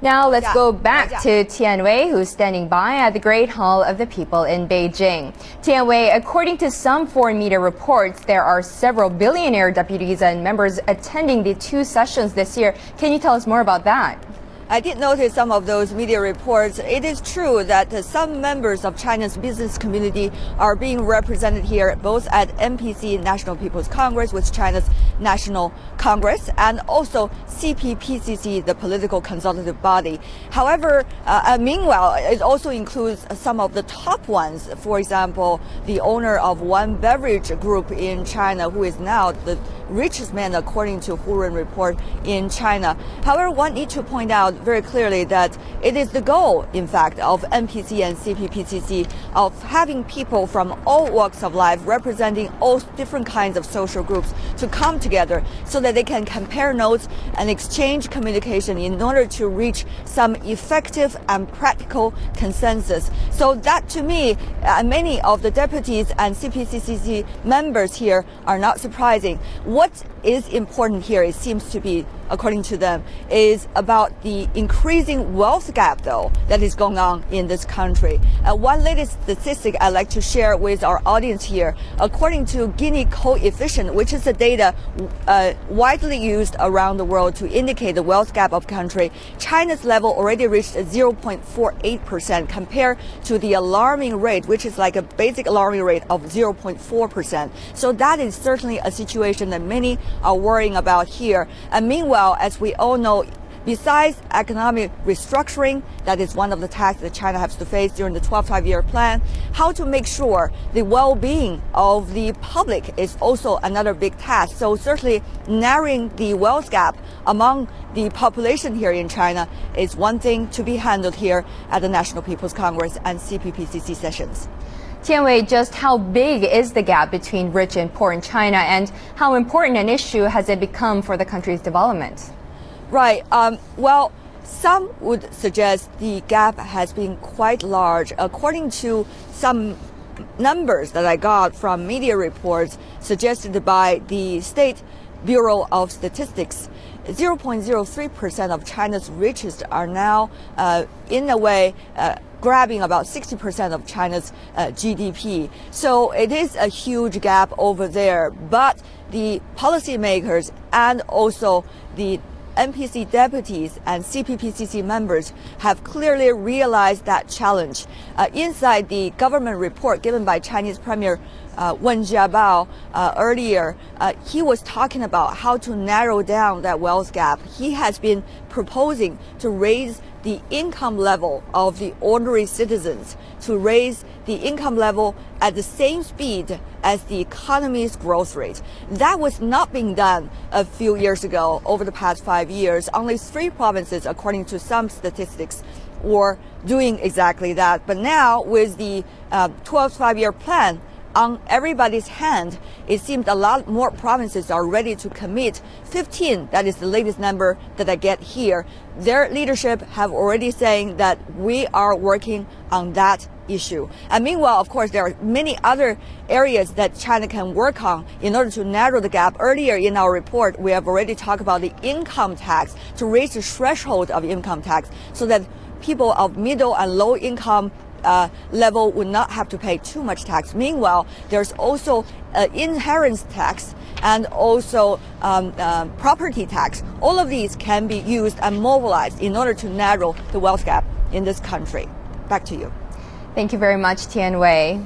Now let's go back to Tian Wei, who's standing by at the Great Hall of the People in Beijing. Tian Wei, according to some foreign media reports, there are several billionaire deputies and members attending the two sessions this year. Can you tell us more about that? I did notice some of those media reports. It is true that some members of China's business community are being represented here, both at NPC, National People's Congress, which is China's national congress, and also CPPCC, the political consultative body. However, meanwhile, it also includes some of the top ones. For example, the owner of one beverage group in China, who is now the richest man, according to Hurun report, in China. However, one needs to point out very clearly that it is the goal, in fact, of NPC and CPPCC of having people from all walks of life representing all different kinds of social groups to come together so that they can compare notes and exchange communication in order to reach some effective and practical consensus. So that, to me, many of the deputies and CPPCC members here are not surprising. What is important here, it seems to be, according to them, is about the increasing wealth gap, though, that is going on in this country. One latest statistic I'd like to share with our audience here, according to Gini coefficient, which is the data widely used around the world to indicate the wealth gap of country, China's level already reached 0.48% compared to the alarming rate, which is like a basic alarming rate of 0.4%. So that is certainly a situation that many are worrying about here. And meanwhile, as we all know, besides economic restructuring, that is one of the tasks that China has to face during the 12th five-year plan, how to make sure the well-being of the public is also another big task. So certainly narrowing the wealth gap among the population here in China is one thing to be handled here at the National People's Congress and CPPCC sessions. Tian Wei, just how big is the gap between rich and poor in China, and how important an issue has it become for the country's development? Right. Well, some would suggest the gap has been quite large. According to some numbers that I got from media reports suggested by the State Bureau of Statistics, 0.03% of China's richest are now, in a way, grabbing about 60% of China's GDP. So it is a huge gap over there. But the policymakers and also the NPC deputies and CPPCC members have clearly realized that challenge. Inside the government report given by Chinese Premier Wen Jiabao earlier, he was talking about how to narrow down that wealth gap. He has been proposing to raise the income level of the ordinary citizens, to raise the income level at the same speed as the economy's growth rate. That was not being done a few years ago. Over the past 5 years, only 3 provinces, according to some statistics, were doing exactly that. But now, with the 12th five-year plan on everybody's hand, it seems a lot more provinces are ready to commit. 15, that is the latest number that I get here. Their leadership have already saying that we are working on that issue. And meanwhile, of course, there are many other areas that China can work on in order to narrow the gap. Earlier in our report, we have already talked about the income tax, to raise the threshold of income tax so that people of middle and low income level would not have to pay too much tax. Meanwhile, there's also inheritance tax and also property tax. All of these can be used and mobilized in order to narrow the wealth gap in this country. Back to you. Thank you very much, Tian Wei.